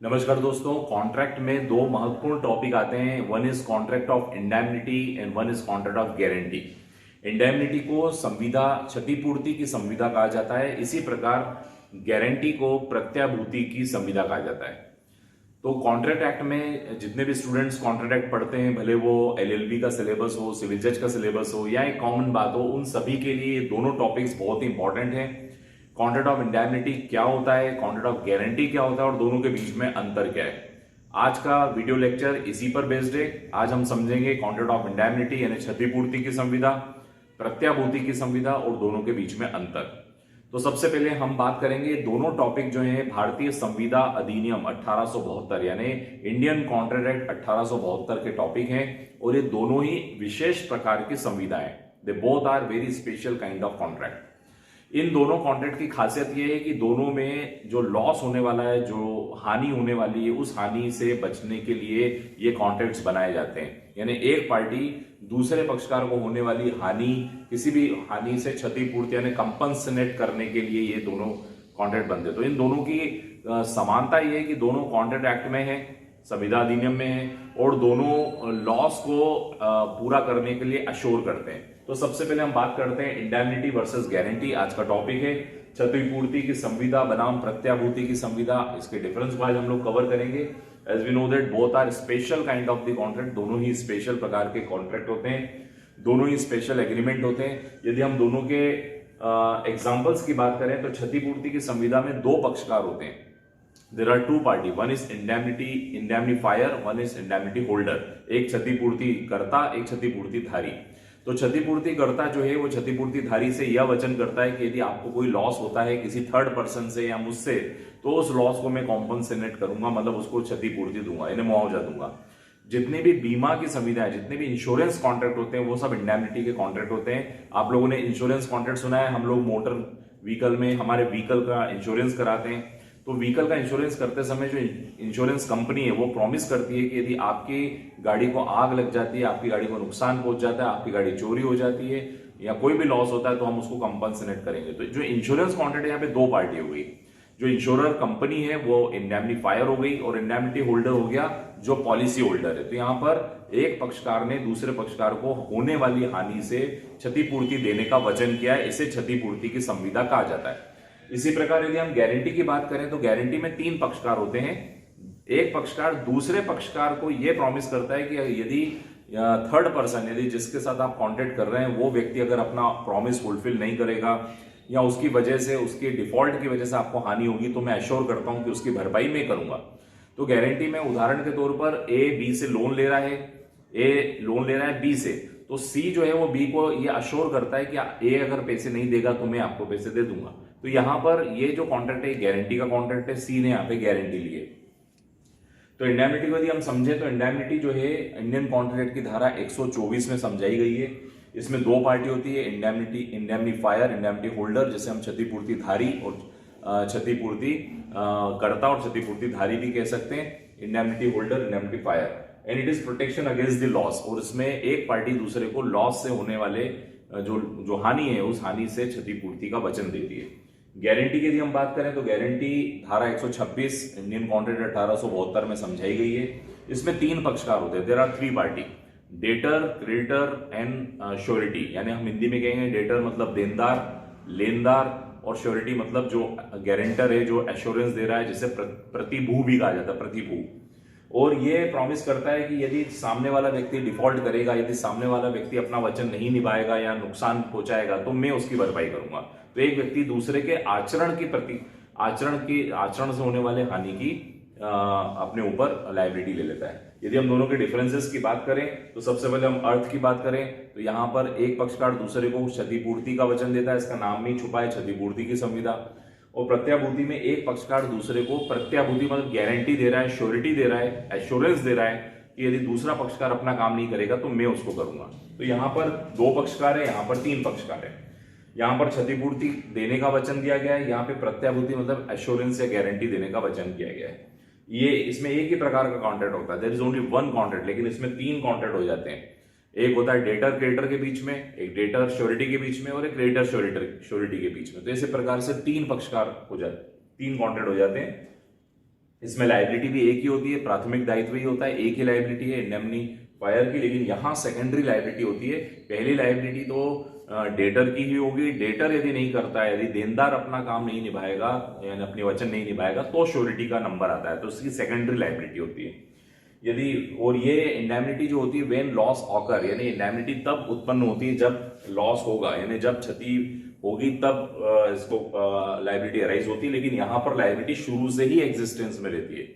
नमस्कार दोस्तों। कॉन्ट्रैक्ट में दो महत्वपूर्ण टॉपिक आते हैं। One is contract of indemnity and one is contract of guarantee. Indemnity को संविदा क्षतिपूर्ति की संविदा कहा जाता है, इसी प्रकार गारंटी को प्रत्याभूति की संविदा कहा जाता है। तो कॉन्ट्रैक्ट एक्ट में जितने भी स्टूडेंट्स कॉन्ट्रैक्ट एक्ट पढ़ते हैं, भले वो एलएलबी का सिलेबस हो, सिविल जज का सिलेबस हो या एक कॉमन बात हो, उन सभी के लिए ये दोनों टॉपिक्स बहुत ही इंपॉर्टेंट हैं। कॉन्ट्रैक्ट ऑफ इंडेमनिटी क्या होता है, कॉन्ट्रैक्ट ऑफ गारंटी क्या होता है और दोनों के बीच में अंतर क्या है। आज का वीडियो लेक्चर इसी पर बेस्ड है। आज हम समझेंगे कॉन्ट्रैक्ट ऑफ इंडेमनिटी यानी क्षतिपूर्ति की संविदा, प्रत्याभूति की संविदा और दोनों के बीच में अंतर। तो सबसे पहले हम बात करेंगे, दोनों टॉपिक जो है भारतीय संविदा अधिनियम 1872 यानी इंडियन कॉन्ट्रैक्ट एक्ट 1872 के टॉपिक हैं और ये दोनों ही विशेष प्रकार की संविदाएं। They both are very special kind of contract. इन दोनों कॉन्ट्रैक्ट की खासियत यह है कि दोनों में जो लॉस होने वाला है, जो हानि होने वाली है, उस हानि से बचने के लिए ये कॉन्ट्रैक्ट्स बनाए जाते हैं। यानी एक पार्टी दूसरे पक्षकार को होने वाली हानि, किसी भी हानि से क्षतिपूर्ति यानी कंपनसेट करने के लिए ये दोनों कॉन्ट्रैक्ट बनते हैं। तो इन दोनों की समानता ये है कि दोनों कॉन्ट्रैक्ट एक्ट में है, संविदा अधिनियम में है और दोनों लॉस को पूरा करने के लिए अश्योर करते हैं। तो सबसे पहले हम बात करते हैं इंडेमनिटी वर्सेस गारंटी। आज का टॉपिक है क्षतिपूर्ति की संविदा बनाम प्रत्याभूति की संविदा। इसके डिफरेंस को आज हम लोग कवर करेंगे। As we know that both are special kind of the contract. दोनों ही स्पेशल प्रकार के कॉन्ट्रैक्ट होते हैं, दोनों ही स्पेशल एग्रीमेंट होते हैं। यदि हम दोनों के एग्जाम्पल्स की बात करें तो क्षतिपूर्ति की संविदा में दो पक्षकार होते हैं। There are two party, one is indemnifier, one is indemnity holder। एक क्षतिपूर्ति कर्ता, एक क्षतिपूर्ति धारी। तो क्षतिपूर्ति कर्ता जो है वो क्षतिपूर्ति धारी से यह वचन करता है कि यदि आपको कोई लॉस होता है किसी थर्ड पर्सन से या मुझसे, तो उस लॉस को मैं कॉम्पनसेट करूंगा, मतलब उसको क्षतिपूर्ति दूंगा, यानी मुआवजा दूंगा। जितने भी बीमा की संविधाएं, जितने भी इंश्योरेंस कॉन्ट्रैक्ट होते हैं वो सब इंडेमनिटी के कॉन्ट्रैक्ट होते हैं। आप लोगों ने इंश्योरेंस कॉन्ट्रैक्ट सुना है। हम लोग मोटर व्हीकल में हमारे व्हीकल का इंश्योरेंस कराते हैं। तो व्हीकल का इंश्योरेंस करते समय जो इंश्योरेंस कंपनी है वो प्रॉमिस करती है कि यदि आपकी गाड़ी को आग लग जाती है, आपकी गाड़ी को नुकसान पहुंच जाता है, आपकी गाड़ी चोरी हो जाती है या कोई भी लॉस होता है, तो हम उसको कंपनसेट करेंगे। तो जो इंश्योरेंस कॉन्ट्रैक्ट यहाँ पे दो पार्टी हो गई। जो इंश्योरर कंपनी है वो इंडेमनिफायर हो गई और इंडेमनिटी होल्डर हो गया जो पॉलिसी होल्डर है। तो यहाँ पर एक पक्षकार ने दूसरे पक्षकार को होने वाली हानि से क्षतिपूर्ति देने का वचन किया है, इसे क्षतिपूर्ति की संविदा कहा जाता है। इसी प्रकार यदि हम गारंटी की बात करें तो गारंटी में तीन पक्षकार होते हैं। एक पक्षकार दूसरे पक्षकार को यह प्रॉमिस करता है कि यदि थर्ड पर्सन, यदि जिसके साथ आप कॉन्ट्रैक्ट कर रहे हैं वो व्यक्ति अगर अपना प्रॉमिस फुलफिल नहीं करेगा या उसकी वजह से, उसके डिफॉल्ट की वजह से आपको हानि होगी, तो मैं एश्योर करता हूं कि उसकी भरपाई मैं करूंगा। तो गारंटी में उदाहरण के तौर पर ए बी से लोन ले रहा है, ए लोन ले रहा है बी से, तो सी जो है वो बी को ये अश्योर करता है कि ए अगर पैसे नहीं देगा तो मैं आपको पैसे दे दूंगा। तो यहां पर ये जो कॉन्ट्रैक्ट है गारंटी का कॉन्ट्रैक्ट है, सी ने यहां पे गारंटी ली है। तो इंडेमनिटी को यदि हम समझे तो इंडेमनिटी जो है इंडियन कॉन्ट्रैक्ट की धारा 124 में समझाई गई है। इसमें दो पार्टी होती है, इंडेमनिफायर, इंडेमनिटी होल्डर, जिसे हम क्षतिपूर्ति धारी और क्षतिपूर्ति कर्ता और क्षतिपूर्ति धारी भी कह सकते हैं। Indemnity holder, indemnifier, and it is protection against the loss. और इसमें एक पार्टी दूसरे को लॉस से होने वाले जो हानि है उस हानि से क्षतिपूर्ति का वचन देती है। गारंटी की यदि हम बात करें तो गारंटी धारा 126 इंडियन कॉन्ट्रैक्ट 1872 में समझाई गई है। इसमें तीन पक्षकार होते हैं। There are three party, debtor, creditor and surety. यानी हम हिंदी में कहेंगे डेटर मतलब देनदार, लेनदार, और श्योरिटी मतलब जो गारंटर है, जो एश्योरेंस दे रहा है, जिसे प्रतिभू भी कहा जाता है, प्रतिभू। और ये प्रॉमिस करता है कि यदि सामने वाला व्यक्ति डिफॉल्ट करेगा, यदि सामने वाला व्यक्ति अपना वचन नहीं निभाएगा या नुकसान पहुंचाएगा, तो मैं उसकी भरपाई करूंगा। तो एक व्यक्ति दूसरे के आचरण से होने वाले हानि की अपने ऊपर लायबिलिटी ले लेता है। यदि हम दोनों के डिफरेंसेस की बात करें तो सबसे पहले हम अर्थ की बात करें तो यहाँ पर एक पक्षकार दूसरे को क्षतिपूर्ति का वचन देता है, इसका नाम ही छुपा है, क्षतिपूर्ति की संविदा। और प्रत्याभूति में एक पक्षकार दूसरे को प्रत्याभूति मतलब गारंटी दे रहा है, श्योरिटी दे रहा है, एश्योरेंस दे रहा है कि यदि दूसरा पक्षकार अपना काम नहीं करेगा तो मैं उसको करूंगा। तो यहाँ पर दो पक्षकार है, यहाँ पर तीन पक्षकार है। यहाँ पर क्षतिपूर्ति देने का वचन दिया गया है, यहाँ पे प्रत्याभूति मतलब एश्योरेंस या गारंटी देने का वचन किया गया है। ये इसमें एक ही प्रकार का कॉन्ट्रैक्ट होता है, there is only one contract, लेकिन इसमें तीन कॉन्ट्रैक्ट हो जाते हैं। एक होता है डेटर क्रेडिटर के बीच में, एक डेटर श्योरिटी के बीच में और एक क्रेडिटर श्योरिटी के बीच में। तो इसी प्रकार से तीन पक्षकार हो जाते, तीन कॉन्ट्रैक्ट हो जाते हैं। इसमें लाइबिलिटी भी एक ही होती है, प्राथमिक दायित्व ही होता है, एक ही लाइबिलिटी है इंडेमनीफायर की, लेकिन यहाँ सेकेंडरी लाइबिलिटी होती है। पहली लाइबिलिटी तो डेटर की ही होगी। डेटर यदि नहीं करता है, यदि देनदार अपना काम नहीं निभाएगा यानी अपने वचन नहीं निभाएगा, तो श्योरिटी का नंबर आता है, तो उसकी सेकेंडरी लाइबिलिटी होती है। यदि और ये इंडेमनिटी जो होती है व्हेन लॉस ऑकर, यानी इंडेमनिटी तब उत्पन्न होती है जब लॉस होगा, यानी जब क्षति होगी तब इसको लाइबिलिटी अराइज होती है। लेकिन यहां पर लाइबिलिटी शुरू से ही एग्जिस्टेंस में रहती है,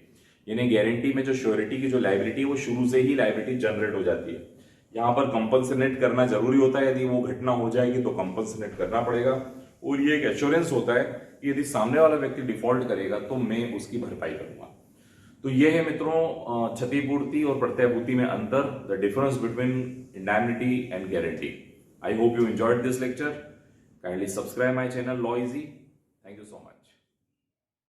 यानी गारंटी में जो श्योरिटी की जो लाइबिलिटी है वो शुरू से ही लाइबिलिटी जनरेट हो जाती है। यहाँ पर कंपनसेट करना जरूरी होता है, यदि वो घटना हो जाएगी तो कंपनसेट करना पड़ेगा। और ये एक एश्योरेंस होता है कि यदि सामने वाला व्यक्ति डिफॉल्ट करेगा तो मैं उसकी भरपाई करूंगा। तो ये है मित्रों क्षतिपूर्ति और प्रत्याभूति में अंतर, the difference between indemnity and guarantee. I hope you enjoyed this lecture. Kindly subscribe my channel law easy. Thank you so much.